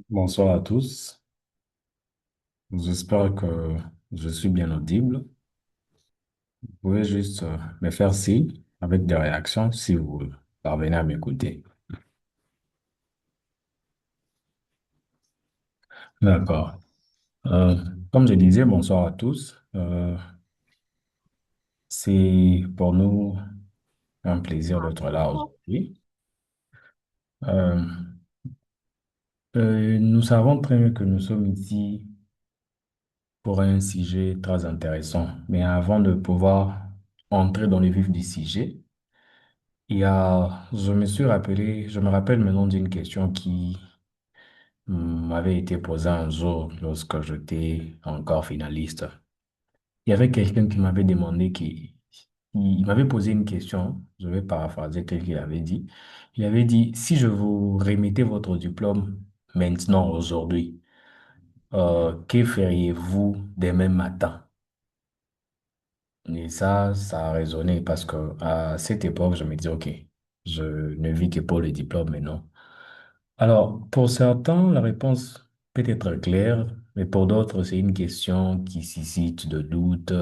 Bonsoir à tous. J'espère que je suis bien audible. Vous pouvez juste me faire signe avec des réactions si vous parvenez à m'écouter. D'accord. Euh, Comme je disais, bonsoir à tous. C'est pour nous un plaisir d'être là aujourd'hui. Euh, Nous savons très bien que nous sommes ici pour un sujet très intéressant. Mais avant de pouvoir entrer dans le vif du sujet, je me rappelle maintenant d'une question qui m'avait été posée un jour lorsque j'étais encore finaliste. Il y avait quelqu'un qui m'avait demandé il m'avait posé une question, je vais paraphraser tel qu'il avait dit. Il avait dit, si je vous remettais votre diplôme maintenant, aujourd'hui, que feriez-vous demain matin? Et ça a résonné parce que à cette époque, je me disais, OK, je ne vis que pour le diplôme maintenant. Alors, pour certains, la réponse peut être claire, mais pour d'autres, c'est une question qui suscite de doutes,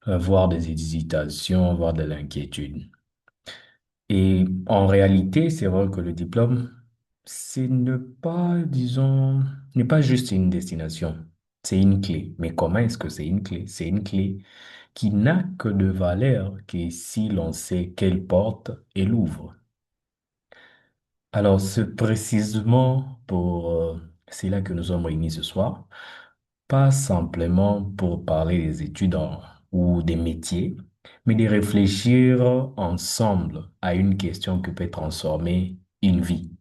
voire des hésitations, voire de l'inquiétude. Et en réalité, c'est vrai que le diplôme, c'est ne pas, disons, n'est pas juste une destination, c'est une clé. Mais comment est-ce que c'est une clé? C'est une clé qui n'a que de valeur que si l'on sait quelle porte elle ouvre. Alors, c'est précisément pour cela que nous sommes réunis ce soir, pas simplement pour parler des ou des métiers, mais de réfléchir ensemble à une question qui peut transformer une vie.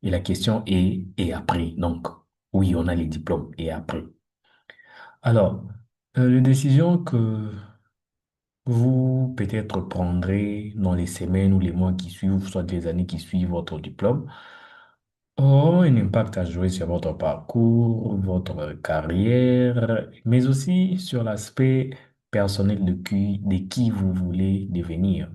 Et la question est, et après? Donc, oui, on a les diplômes, et après? Alors, les décisions que vous peut-être prendrez dans les semaines ou les mois qui suivent, soit les années qui suivent votre diplôme, auront un impact à jouer sur votre parcours, votre carrière, mais aussi sur l'aspect personnel de qui vous voulez devenir.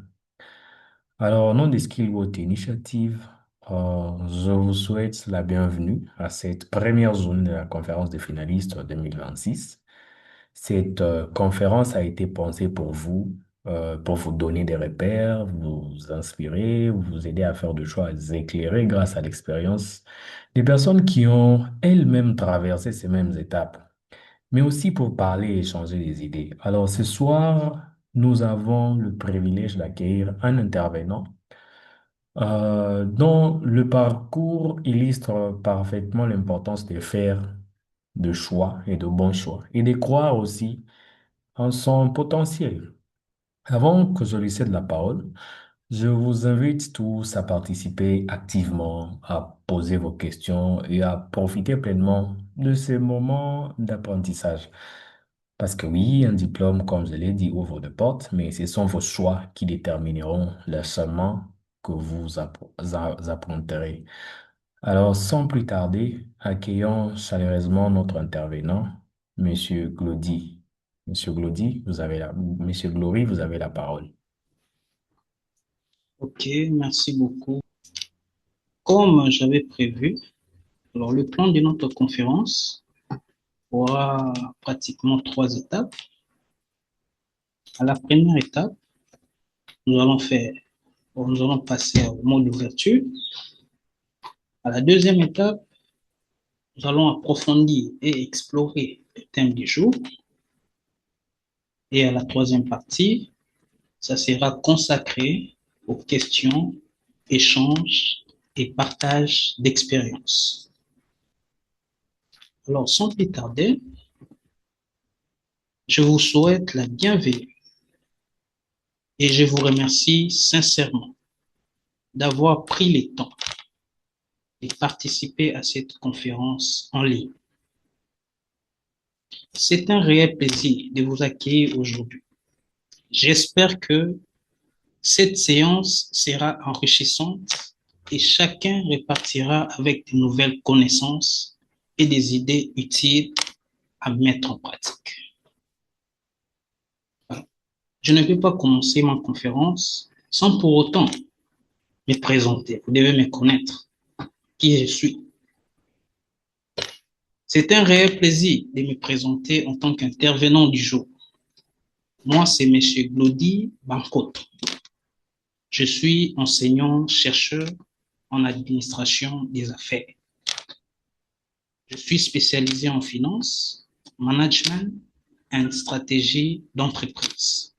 Alors, au nom de Skillwatt Initiative, je vous souhaite la bienvenue à cette première journée de la conférence des finalistes 2026. Cette conférence a été pensée pour vous donner des repères, vous inspirer, vous aider à faire des choix éclairés grâce à l'expérience des personnes qui ont elles-mêmes traversé ces mêmes étapes, mais aussi pour parler et échanger des idées. Alors ce soir, nous avons le privilège d'accueillir un intervenant dont le parcours illustre parfaitement l'importance de faire de choix et de bons choix et de croire aussi en son potentiel. Avant que je lui cède la parole, je vous invite tous à participer activement, à poser vos questions et à profiter pleinement de ces moments d'apprentissage. Parce que oui, un diplôme, comme je l'ai dit, ouvre des portes, mais ce sont vos choix qui détermineront le chemin que vous apprendrez. Alors, sans plus tarder, accueillons chaleureusement notre intervenant, Monsieur Glody. Monsieur Glody, Monsieur Glory, vous avez la parole. Ok, merci beaucoup. Comme j'avais prévu, alors le plan de notre conférence aura pratiquement trois étapes. À la première étape, nous allons faire, nous allons passer au mode d'ouverture. À la deuxième étape, nous allons approfondir et explorer le thème du jour. Et à la troisième partie, ça sera consacré aux questions, échanges et partage d'expériences. Alors, sans plus tarder, je vous souhaite la bienvenue et je vous remercie sincèrement d'avoir pris le temps de participer à cette conférence en ligne. C'est un réel plaisir de vous accueillir aujourd'hui. J'espère que cette séance sera enrichissante et chacun repartira avec de nouvelles connaissances et des idées utiles à mettre en pratique. Je ne peux pas commencer ma conférence sans pour autant me présenter. Vous devez me connaître, qui je suis. C'est un réel plaisir de me présenter en tant qu'intervenant du jour. Moi, c'est M. Glody Bankoto. Je suis enseignant-chercheur en administration des affaires. Je suis spécialisé en finance, management et stratégie d'entreprise.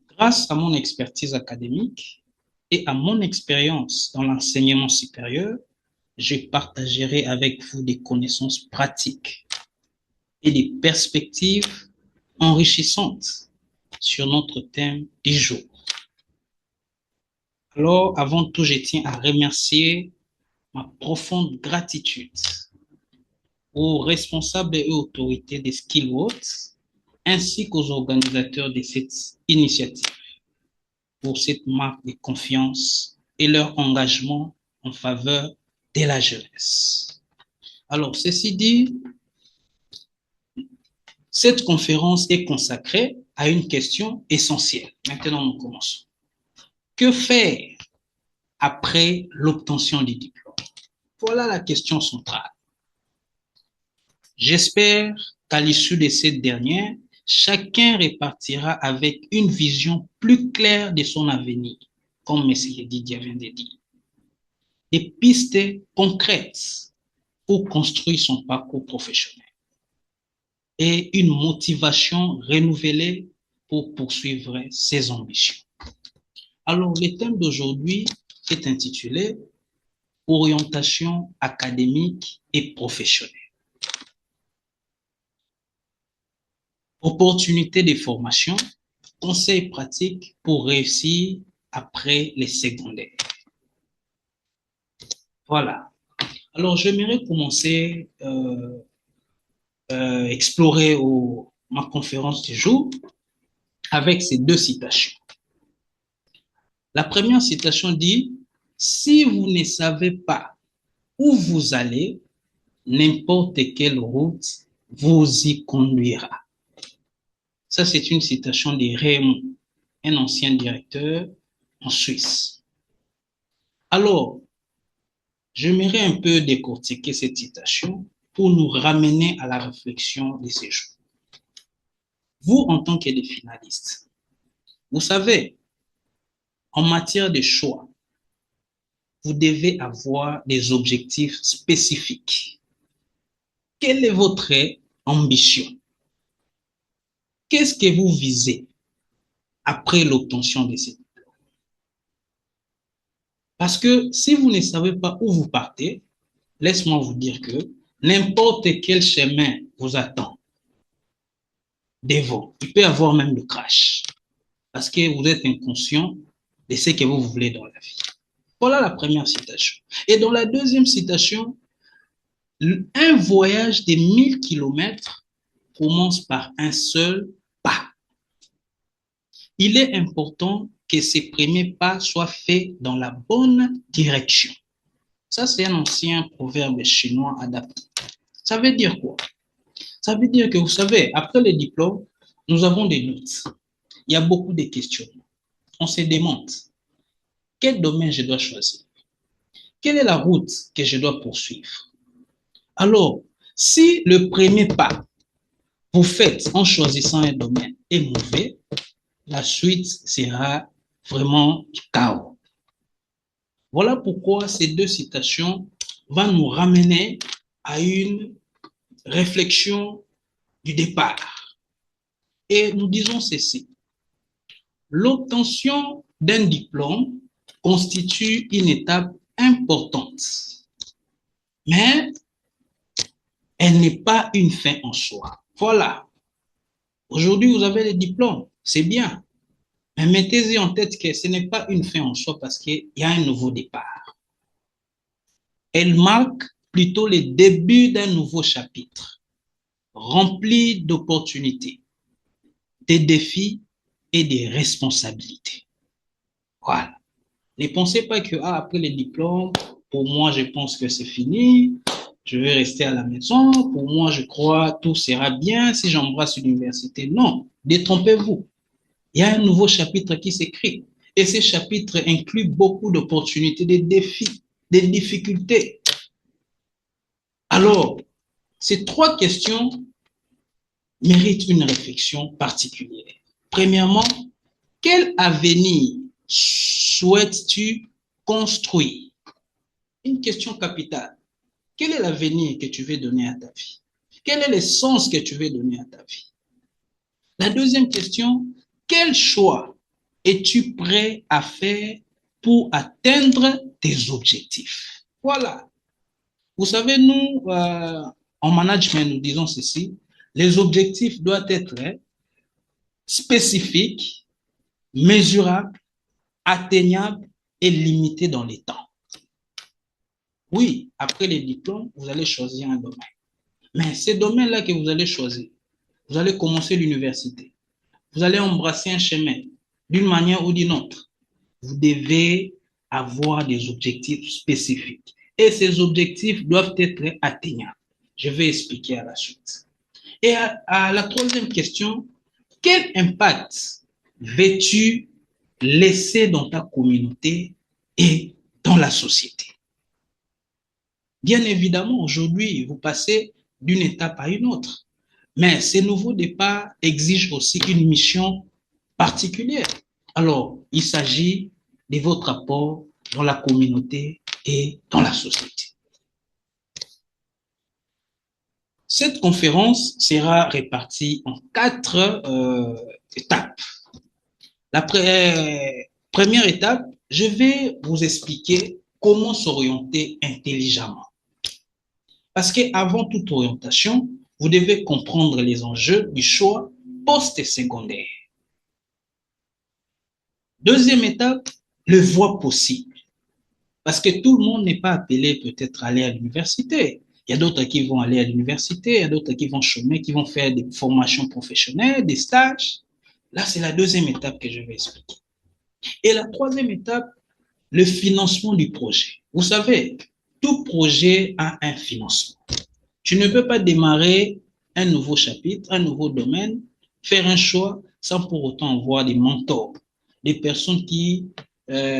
Grâce à mon expertise académique et à mon expérience dans l'enseignement supérieur, je partagerai avec vous des connaissances pratiques et des perspectives enrichissantes sur notre thème du jour. Alors, avant tout, je tiens à remercier ma profonde gratitude aux responsables et autorités des Skillworks, ainsi qu'aux organisateurs de cette initiative pour cette marque de confiance et leur engagement en faveur de la jeunesse. Alors, ceci dit, cette conférence est consacrée à une question essentielle. Maintenant, nous commençons. Que faire après l'obtention du diplôme? Voilà la question centrale. J'espère qu'à l'issue de cette dernière, chacun repartira avec une vision plus claire de son avenir, comme M. Didier vient de dire. Des pistes concrètes pour construire son parcours professionnel et une motivation renouvelée pour poursuivre ses ambitions. Alors, le thème d'aujourd'hui est intitulé « Orientation académique et professionnelle ». Opportunités de formation, conseils pratiques pour réussir après les secondaires. Voilà. Alors, j'aimerais commencer explorer ma conférence du jour avec ces deux citations. La première citation dit « Si vous ne savez pas où vous allez, n'importe quelle route vous y conduira. » Ça, c'est une citation de Raymond, un ancien directeur en Suisse. Alors, j'aimerais un peu décortiquer cette citation pour nous ramener à la réflexion de ces jours. Vous, en tant que des finalistes, vous savez, en matière de choix, vous devez avoir des objectifs spécifiques. Quelle est votre ambition? Qu'est-ce que vous visez après l'obtention de ces diplômes? Parce que si vous ne savez pas où vous partez, laisse-moi vous dire que n'importe quel chemin vous attend devant. Il peut y avoir même le crash parce que vous êtes inconscient de ce que vous voulez dans la vie. Voilà la première citation. Et dans la deuxième citation, un voyage de 1000 kilomètres commence par un seul pas. Il est important que ces premiers pas soient faits dans la bonne direction. Ça, c'est un ancien proverbe chinois adapté. Ça veut dire quoi? Ça veut dire que, vous savez, après le diplôme, nous avons des doutes. Il y a beaucoup de questions. On se demande, quel domaine je dois choisir? Quelle est la route que je dois poursuivre? Alors, si le premier pas, vous faites en choisissant un domaine est mauvais, la suite sera vraiment chaos. Voilà pourquoi ces deux citations vont nous ramener à une réflexion du départ. Et nous disons ceci. L'obtention d'un diplôme constitue une étape importante, mais elle n'est pas une fin en soi. Voilà. Aujourd'hui, vous avez les diplômes, c'est bien. Mais mettez-y en tête que ce n'est pas une fin en soi parce qu'il y a un nouveau départ. Elle marque plutôt le début d'un nouveau chapitre, rempli d'opportunités, des défis et des responsabilités. Voilà. Ne pensez pas que après les diplômes, pour moi, je pense que c'est fini, je vais rester à la maison, pour moi, je crois tout sera bien si j'embrasse l'université. Non, détrompez-vous. Il y a un nouveau chapitre qui s'écrit. Et ce chapitre inclut beaucoup d'opportunités, des défis, des difficultés. Alors, ces trois questions méritent une réflexion particulière. Premièrement, quel avenir souhaites-tu construire? Une question capitale. Quel est l'avenir que tu veux donner à ta vie? Quel est le sens que tu veux donner à ta vie? La deuxième question, quel choix es-tu prêt à faire pour atteindre tes objectifs? Voilà. Vous savez, nous, en management, nous disons ceci, les objectifs doivent être spécifiques, mesurables, atteignables et limités dans les temps. Oui, après les diplômes, vous allez choisir un domaine. Mais ces domaines-là que vous allez choisir, vous allez commencer l'université. Vous allez embrasser un chemin d'une manière ou d'une autre. Vous devez avoir des objectifs spécifiques. Et ces objectifs doivent être atteignables. Je vais expliquer à la suite. Et à la troisième question, quel impact veux-tu laisser dans ta communauté et dans la société? Bien évidemment, aujourd'hui, vous passez d'une étape à une autre. Mais ces nouveaux départs exigent aussi une mission particulière. Alors, il s'agit de votre apport dans la communauté et dans la société. Cette conférence sera répartie en 4 étapes. La première étape, je vais vous expliquer comment s'orienter intelligemment. Parce qu'avant toute orientation, vous devez comprendre les enjeux du choix post-secondaire. Deuxième étape, le voie possible. Parce que tout le monde n'est pas appelé peut-être à aller à l'université. Il y a d'autres qui vont aller à l'université, il y a d'autres qui vont chômer, qui vont faire des formations professionnelles, des stages. Là, c'est la deuxième étape que je vais expliquer. Et la troisième étape, le financement du projet. Vous savez, tout projet a un financement. Tu ne peux pas démarrer un nouveau chapitre, un nouveau domaine, faire un choix sans pour autant avoir des mentors, des personnes qui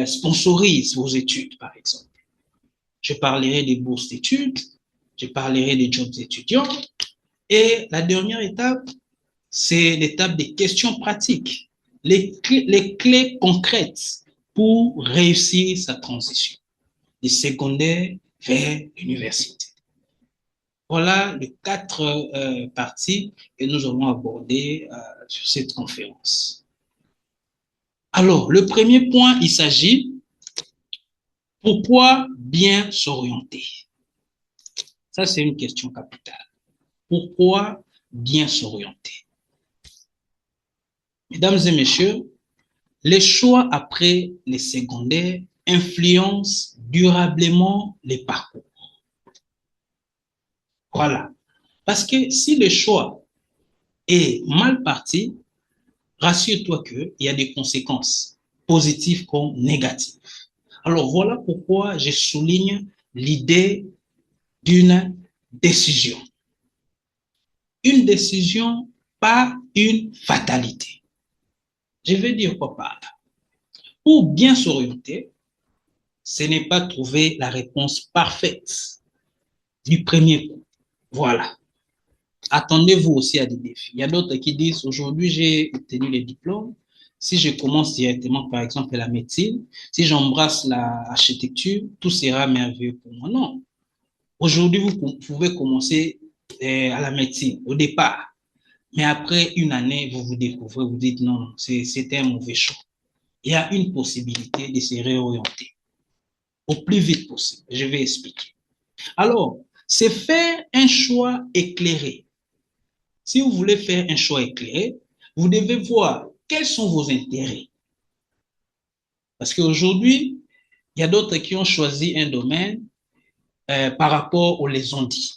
sponsorisent vos études, par exemple. Je parlerai des bourses d'études, je parlerai des jobs étudiants. Et la dernière étape, c'est l'étape des questions pratiques, les clés concrètes pour réussir sa transition du secondaire vers l'université. Voilà les 4 parties que nous allons aborder sur cette conférence. Alors, le premier point, il s'agit pourquoi bien s'orienter? Ça, c'est une question capitale. Pourquoi bien s'orienter? Mesdames et messieurs, les choix après les secondaires influencent durablement les parcours. Voilà. Parce que si le choix est mal parti, rassure-toi qu'il y a des conséquences positives comme négatives. Alors voilà pourquoi je souligne l'idée d'une décision. Une décision, pas une fatalité. Je vais dire quoi par là. Pour bien s'orienter, ce n'est pas trouver la réponse parfaite du premier coup. Voilà. Attendez-vous aussi à des défis. Il y a d'autres qui disent, aujourd'hui, j'ai obtenu les diplômes. Si je commence directement, par exemple, la médecine, si j'embrasse l'architecture, tout sera merveilleux pour moi. Non. Aujourd'hui, vous pouvez commencer à la médecine au départ. Mais après une année, vous vous découvrez, vous dites non, c'était un mauvais choix. Il y a une possibilité de se réorienter au plus vite possible. Je vais expliquer. Alors, c'est faire un choix éclairé. Si vous voulez faire un choix éclairé, vous devez voir quels sont vos intérêts. Parce qu'aujourd'hui, il y a d'autres qui ont choisi un domaine par rapport aux les ont dit.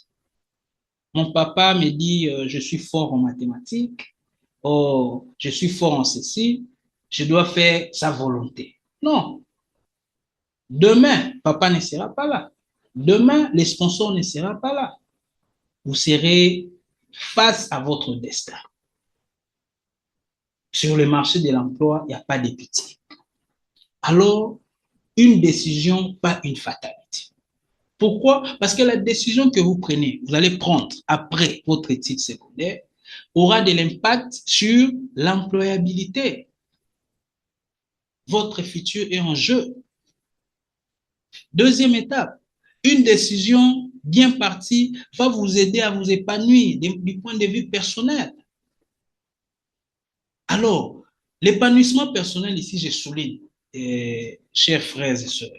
Mon papa me dit, je suis fort en mathématiques, oh, je suis fort en ceci, je dois faire sa volonté. Non. Demain, papa ne sera pas là. Demain, les sponsors ne seront pas là. Vous serez face à votre destin. Sur le marché de l'emploi, il n'y a pas de pitié. Alors, une décision, pas une fatalité. Pourquoi? Parce que la décision que vous prenez, vous allez prendre après votre étude secondaire, aura de l'impact sur l'employabilité. Votre futur est en jeu. Deuxième étape, une décision bien partie va vous aider à vous épanouir du point de vue personnel. Alors, l'épanouissement personnel ici, je souligne, chers frères et sœurs,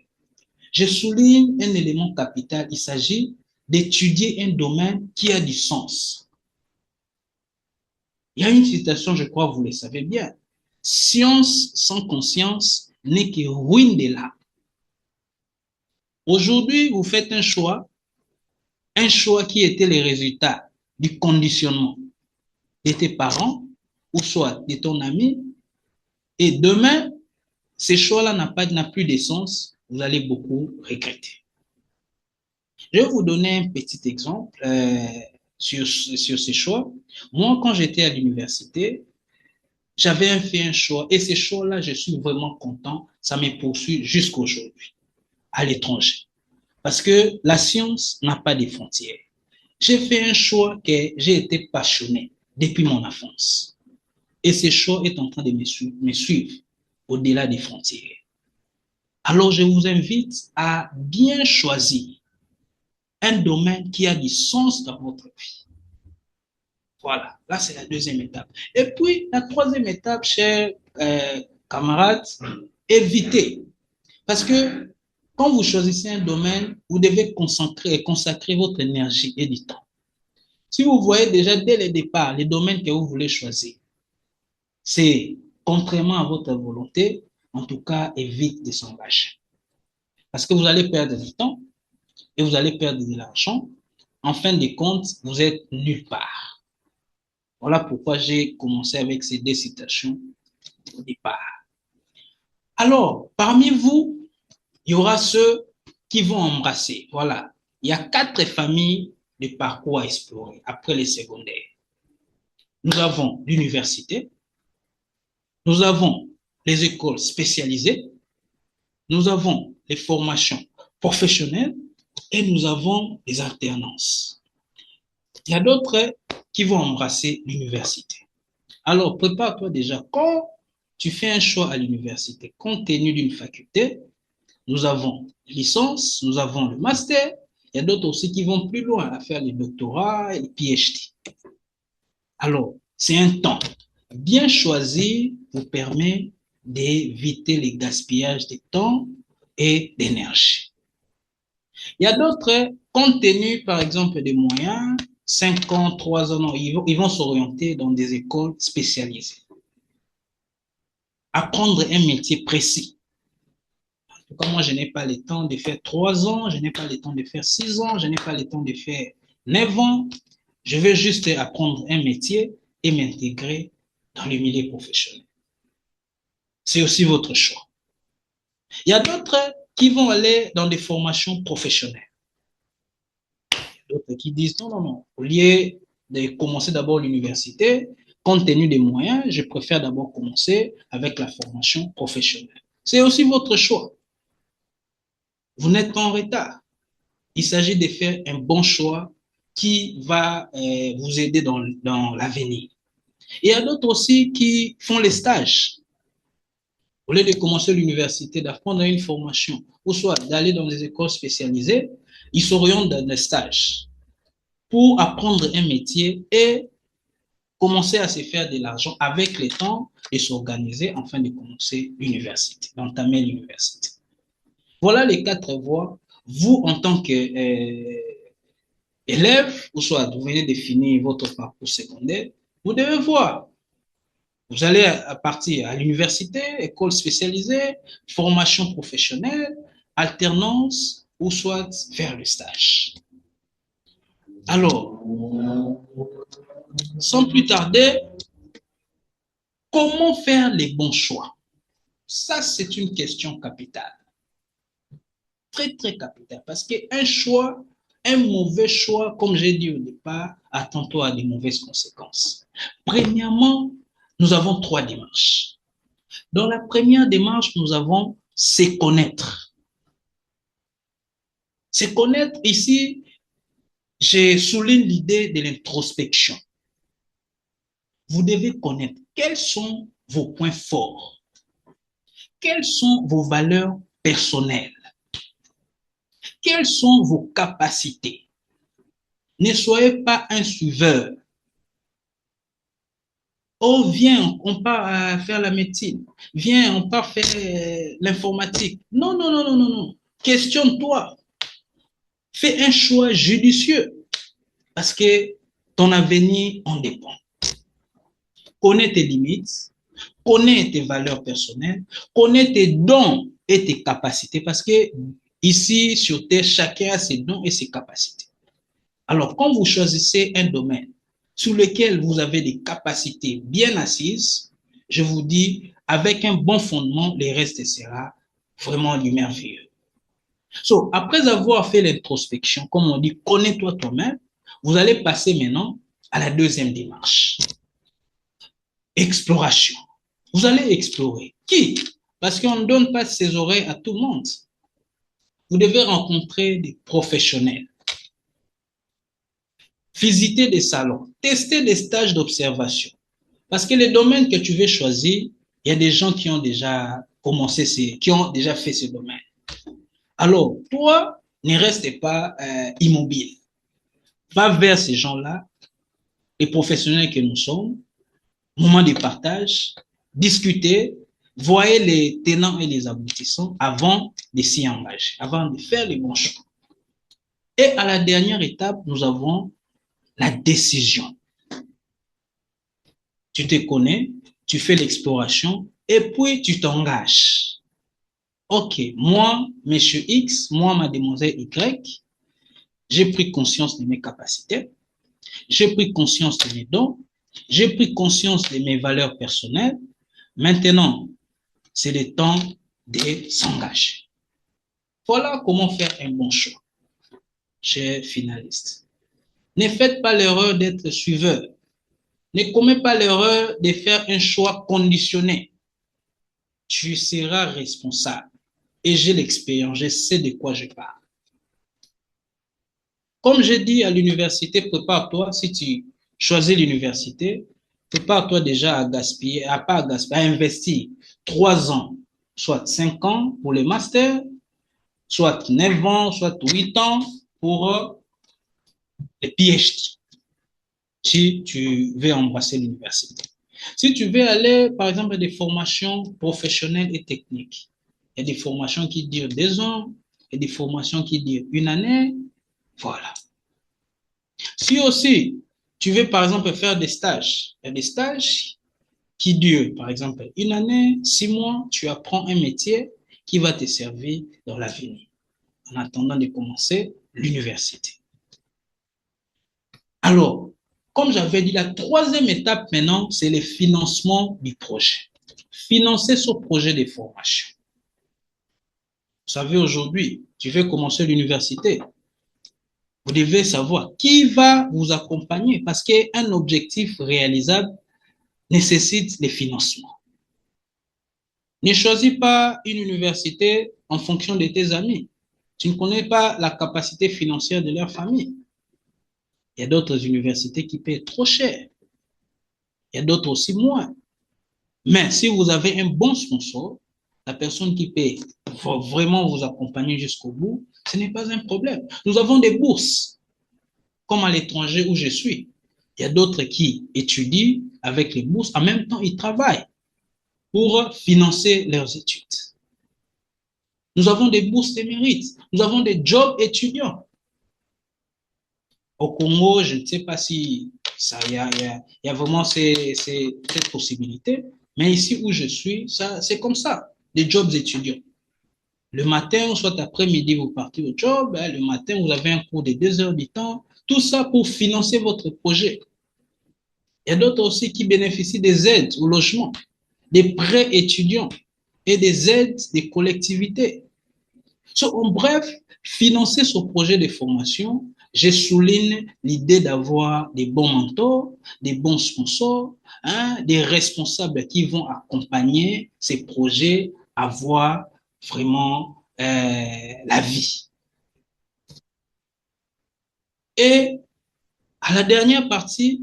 je souligne un élément capital. Il s'agit d'étudier un domaine qui a du sens. Il y a une citation, je crois, vous le savez bien. Science sans conscience n'est que ruine de l'âme. Aujourd'hui, vous faites un choix qui était le résultat du conditionnement de tes parents ou soit de ton ami, et demain, ce choix-là n'a plus de sens, vous allez beaucoup regretter. Je vais vous donner un petit exemple sur ces choix. Moi, quand j'étais à l'université, j'avais fait un choix et ce choix-là, je suis vraiment content. Ça me poursuit jusqu'aujourd'hui, à l'étranger. Parce que la science n'a pas de frontières. J'ai fait un choix que j'ai été passionné depuis mon enfance. Et ce choix est en train de me suivre au-delà des frontières. Alors, je vous invite à bien choisir un domaine qui a du sens dans votre vie. Voilà, là c'est la deuxième étape. Et puis, la troisième étape, chers camarades, évitez. Parce que quand vous choisissez un domaine, vous devez consacrer votre énergie et du temps. Si vous voyez déjà dès le départ les domaines que vous voulez choisir, c'est contrairement à votre volonté, en tout cas, évite de s'engager. Parce que vous allez perdre du temps et vous allez perdre de l'argent. En fin de compte, vous êtes nulle part. Voilà pourquoi j'ai commencé avec ces deux citations au départ. Alors, parmi vous, il y aura ceux qui vont embrasser. Voilà, il y a 4 familles de parcours à explorer après les secondaires. Nous avons l'université, nous avons les écoles spécialisées, nous avons les formations professionnelles et nous avons les alternances. Il y a d'autres qui vont embrasser l'université. Alors, prépare-toi déjà. Quand tu fais un choix à l'université, compte tenu d'une faculté, nous avons licence, nous avons le master. Il y a d'autres aussi qui vont plus loin à faire les doctorats et les PhD. Alors, c'est un temps. Bien choisi vous permet d'éviter les gaspillages de temps et d'énergie. Il y a d'autres, compte tenu par exemple des moyens, 5 ans, 3 ans, non, ils vont s'orienter dans des écoles spécialisées. Apprendre un métier précis. En tout cas, moi, je n'ai pas le temps de faire 3 ans, je n'ai pas le temps de faire 6 ans, je n'ai pas le temps de faire 9 ans. Je veux juste apprendre un métier et m'intégrer dans le milieu professionnel. C'est aussi votre choix. Il y a d'autres qui vont aller dans des formations professionnelles. D'autres qui disent non, non, non, au lieu de commencer d'abord l'université, compte tenu des moyens, je préfère d'abord commencer avec la formation professionnelle. C'est aussi votre choix. Vous n'êtes pas en retard. Il s'agit de faire un bon choix qui va vous aider dans l'avenir. Et il y a d'autres aussi qui font les stages. Au lieu de commencer l'université, d'apprendre une formation, ou soit d'aller dans des écoles spécialisées, ils s'orientent dans des stages pour apprendre un métier et commencer à se faire de l'argent avec le temps et s'organiser afin de commencer l'université, d'entamer l'université. Voilà les 4 voies. Vous, en tant qu'élève, ou soit vous venez de finir votre parcours secondaire, vous devez voir. Vous allez partir à l'université, école spécialisée, formation professionnelle, alternance, ou soit faire le stage. Alors, sans plus tarder, comment faire les bons choix? Ça, c'est une question capitale. Très, très capitale. Parce qu'un choix, un mauvais choix, comme j'ai dit au départ, a tantôt à des mauvaises conséquences. Premièrement, nous avons 3 démarches. Dans la première démarche, nous avons se connaître. C'est connaître ici, je souligne l'idée de l'introspection. Vous devez connaître quels sont vos points forts, quelles sont vos valeurs personnelles, quelles sont vos capacités. Ne soyez pas un suiveur. Oh, viens, on part faire la médecine. Viens, on part faire l'informatique. Non, non, non, non, non, non. Questionne-toi. Fais un choix judicieux parce que ton avenir en dépend. Connais tes limites, connais tes valeurs personnelles, connais tes dons et tes capacités parce que ici, sur Terre, chacun a ses dons et ses capacités. Alors, quand vous choisissez un domaine sur lequel vous avez des capacités bien assises, je vous dis, avec un bon fondement, le reste sera vraiment du merveilleux. So, après avoir fait l'introspection, comme on dit, connais-toi toi-même, vous allez passer maintenant à la deuxième démarche. Exploration. Vous allez explorer. Qui? Parce qu'on ne donne pas ses oreilles à tout le monde. Vous devez rencontrer des professionnels, visiter des salons, tester des stages d'observation. Parce que les domaines que tu veux choisir, il y a des gens qui ont déjà commencé, qui ont déjà fait ce domaine. Alors, toi, ne reste pas immobile. Va vers ces gens-là, les professionnels que nous sommes, moment de partage, discuter, voyez les tenants et les aboutissants avant de s'y engager, avant de faire les bons choix. Et à la dernière étape, nous avons la décision. Tu te connais, tu fais l'exploration et puis tu t'engages. Ok, moi, monsieur X, moi, mademoiselle Y, j'ai pris conscience de mes capacités, j'ai pris conscience de mes dons, j'ai pris conscience de mes valeurs personnelles. Maintenant, c'est le temps de s'engager. Voilà comment faire un bon choix, chers finalistes. Ne faites pas l'erreur d'être suiveur. Ne commets pas l'erreur de faire un choix conditionné. Tu seras responsable. Et j'ai l'expérience, je sais de quoi je parle. Comme j'ai dit à l'université, prépare-toi, si tu choisis l'université, prépare-toi déjà à gaspiller, à investir 3 ans, soit 5 ans pour le master, soit 9 ans, soit 8 ans pour les PhD, si tu veux embrasser l'université. Si tu veux aller, par exemple, à des formations professionnelles et techniques, il y a des formations qui durent 2 ans, il y a des formations qui durent 1 année, voilà. Si aussi, tu veux, par exemple, faire des stages, il y a des stages qui durent, par exemple, 1 année, 6 mois, tu apprends un métier qui va te servir dans l'avenir, en attendant de commencer l'université. Alors, comme j'avais dit, la troisième étape maintenant, c'est le financement du projet. Financer ce projet de formation. Vous savez, aujourd'hui, tu veux commencer l'université, vous devez savoir qui va vous accompagner parce qu'un objectif réalisable nécessite des financements. Ne choisis pas une université en fonction de tes amis. Tu ne connais pas la capacité financière de leur famille. Il y a d'autres universités qui paient trop cher. Il y a d'autres aussi moins. Mais si vous avez un bon sponsor, la personne qui paie va vraiment vous accompagner jusqu'au bout, ce n'est pas un problème. Nous avons des bourses, comme à l'étranger où je suis. Il y a d'autres qui étudient avec les bourses, en même temps ils travaillent pour financer leurs études. Nous avons des bourses de mérite, nous avons des jobs étudiants. Au Congo, je ne sais pas si il y a vraiment cette possibilité, mais ici où je suis, c'est comme ça, des jobs étudiants. Le matin, soit après-midi, vous partez au job, le matin, vous avez un cours de 2 heures du temps, tout ça pour financer votre projet. Il y a d'autres aussi qui bénéficient des aides au logement, des prêts étudiants et des aides des collectivités. En bref, financer ce projet de formation, je souligne l'idée d'avoir des bons mentors, des bons sponsors, des responsables qui vont accompagner ces projets à voir vraiment la vie. Et à la dernière partie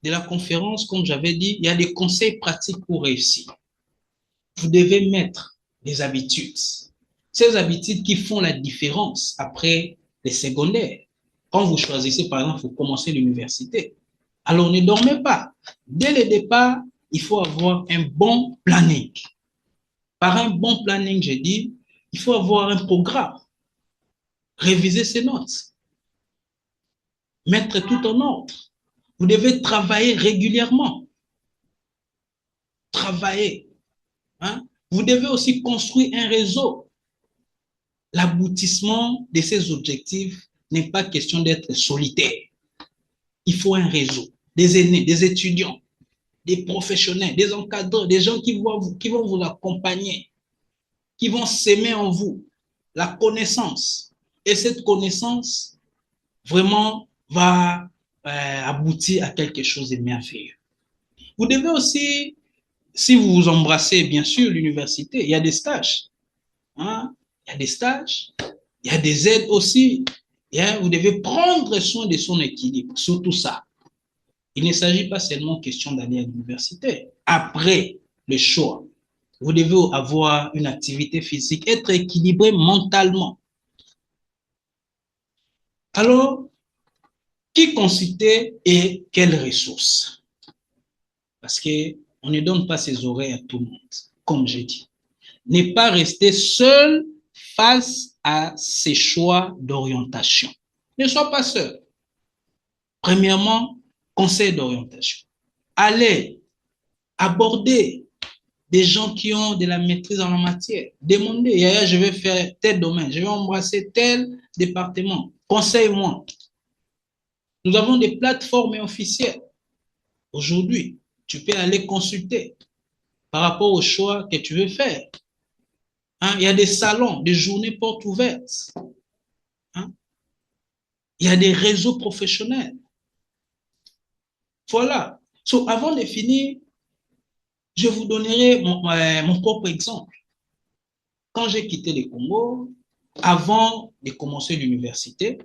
de la conférence, comme j'avais dit, il y a des conseils pratiques pour réussir. Vous devez mettre des habitudes. Ces habitudes qui font la différence après les secondaires. Quand vous choisissez, par exemple, vous commencez l'université. Alors ne dormez pas. Dès le départ, il faut avoir un bon planning. Par un bon planning, j'ai dit, il faut avoir un programme, réviser ses notes, mettre tout en ordre. Vous devez travailler régulièrement. Travailler. Hein? Vous devez aussi construire un réseau. L'aboutissement de ces objectifs n'est pas question d'être solitaire. Il faut un réseau, des aînés, des étudiants, des professionnels, des encadreurs, des gens qui vont vous accompagner, qui vont s'aimer en vous, la connaissance. Et cette connaissance, vraiment, va aboutir à quelque chose de merveilleux. Vous devez aussi, si vous vous embrassez, bien sûr, l'université, il y a des stages. Hein? Il y a des stages, il y a des aides aussi. Et vous devez prendre soin de son équilibre, surtout ça. Il ne s'agit pas seulement question d'aller à l'université. Après le choix, vous devez avoir une activité physique, être équilibré mentalement. Alors, qui consulter et quelles ressources? Parce qu'on ne donne pas ses oreilles à tout le monde, comme j'ai dit. Ne pas rester seul face à ses choix d'orientation. Ne sois pas seul. Premièrement, conseil d'orientation. Allez aborder des gens qui ont de la maîtrise en la matière. Demandez, je vais faire tel domaine, je vais embrasser tel département. Conseille-moi. Nous avons des plateformes officielles. Aujourd'hui, tu peux aller consulter par rapport au choix que tu veux faire. Hein? Il y a des salons, des journées portes ouvertes. Hein? Il y a des réseaux professionnels. Voilà. So, avant de finir, je vous donnerai mon propre exemple. Quand j'ai quitté le Congo, avant de commencer l'université,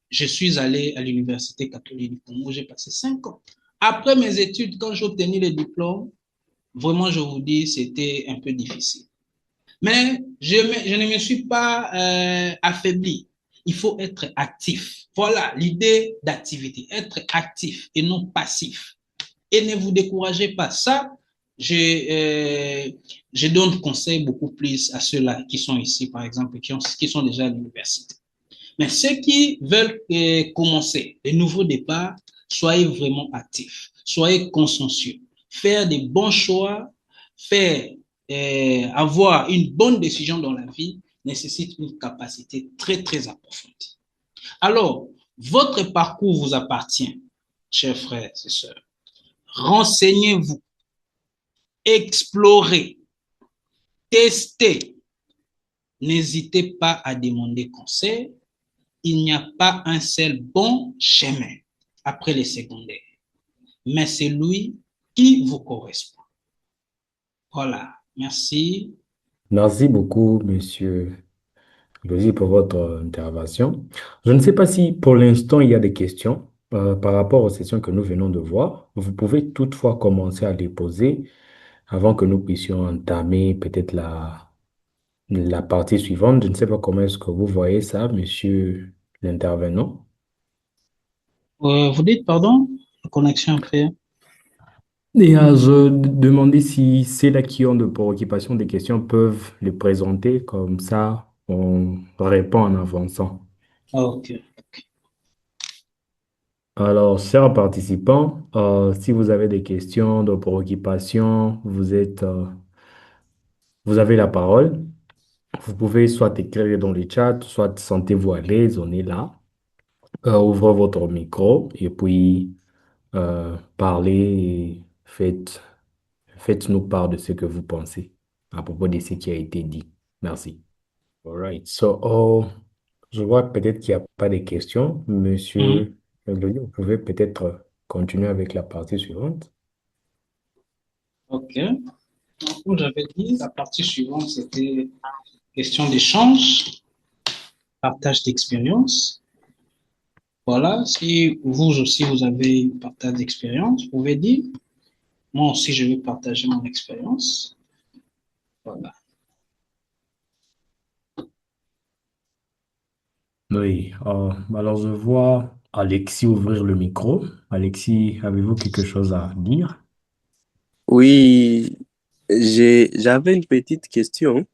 je suis allé à l'Université catholique du Congo, j'ai passé 5 ans. Après mes études, quand j'ai obtenu le diplôme, vraiment, je vous dis, c'était un peu difficile. Mais je ne me suis pas affaibli. Il faut être actif. Voilà l'idée d'activité, être actif et non passif. Et ne vous découragez pas. Ça, je donne conseil beaucoup plus à ceux-là qui sont ici, par exemple, qui sont déjà à l'université. Mais ceux qui veulent commencer les nouveaux départs, soyez vraiment actifs, soyez consciencieux, faire des bons choix, faire avoir une bonne décision dans la vie nécessite une capacité très, très approfondie. Alors, votre parcours vous appartient, chers frères et sœurs. Renseignez-vous, explorez, testez. N'hésitez pas à demander conseil. Il n'y a pas un seul bon chemin après les secondaires, mais c'est lui qui vous correspond. Voilà, merci. Merci beaucoup, monsieur Lozi, pour votre intervention. Je ne sais pas si pour l'instant il y a des questions par rapport aux sessions que nous venons de voir. Vous pouvez toutefois commencer à les poser avant que nous puissions entamer peut-être la partie suivante. Je ne sais pas comment est-ce que vous voyez ça, monsieur l'intervenant. Vous dites, pardon, la connexion après. Et je demandais si ceux-là qui ont de préoccupations, des questions peuvent les présenter comme ça, on répond en avançant. Ok. Alors, chers participants, si vous avez des questions, de préoccupations, vous avez la parole. Vous pouvez soit écrire dans le chat, soit sentez-vous à l'aise, on est là. Ouvrez votre micro et puis parlez et faites-nous part de ce que vous pensez à propos de ce qui a été dit. Merci. All right. So, je vois peut-être qu'il n'y a pas de questions. Mhm. Monsieur Glody, vous pouvez peut-être continuer avec la partie suivante. Ok. Donc, comme j'avais dit, la partie suivante, c'était question d'échange, partage d'expérience. Voilà, si vous aussi vous avez un partage d'expérience, vous pouvez dire, moi aussi je vais partager mon expérience. Voilà. Oui, alors je vois Alexis ouvrir le micro. Alexis, avez-vous quelque chose à dire? Oui, j'avais une petite question,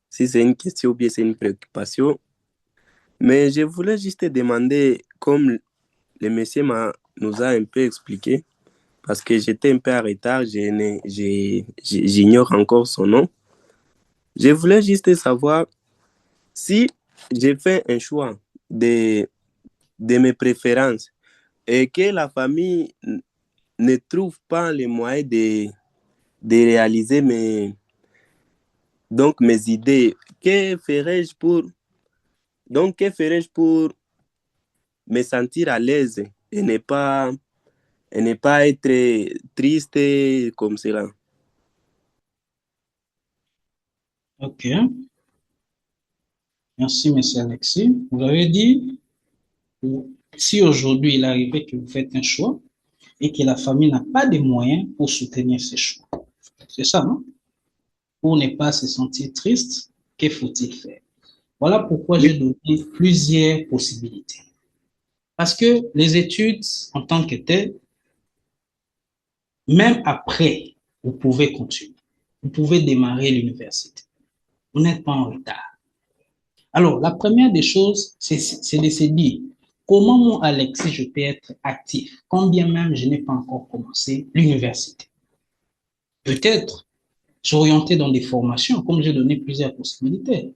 si c'est une question ou bien c'est une préoccupation, mais je voulais juste te demander, comme le monsieur nous a un peu expliqué, parce que j'étais un peu en retard, j'ignore encore son nom. Je voulais juste savoir si j'ai fait un choix de, de mes préférences et que la famille ne trouve pas les moyens de réaliser mes idées. Que ferais-je pour, que ferais-je pour me sentir à l'aise et ne pas être triste comme cela? Ok, merci, monsieur Alexis. Vous avez dit, si aujourd'hui il arrivait que vous faites un choix et que la famille n'a pas de moyens pour soutenir ce choix, c'est ça, non? Pour ne pas se sentir triste, que faut-il faire? Voilà pourquoi Oui. j'ai donné plusieurs possibilités. Parce que les études en tant que telles, même après, vous pouvez continuer. Vous pouvez démarrer l'université. Vous n'êtes pas en retard. Alors, la première des choses, c'est de se dire, comment moi, Alexis, je peux être actif, quand bien même je n'ai pas encore commencé l'université. Peut-être s'orienter dans des formations, comme j'ai donné plusieurs possibilités.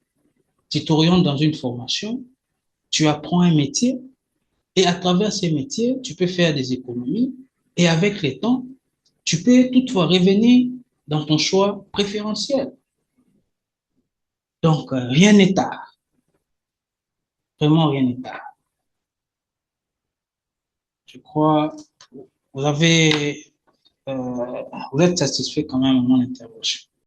Tu t'orientes dans une formation, tu apprends un métier, et à travers ces métiers, tu peux faire des économies, et avec le temps, tu peux toutefois revenir dans ton choix préférentiel. Donc, rien n'est tard. Vraiment, rien n'est tard. Je crois, vous avez, vous êtes satisfait quand même de mon intervention.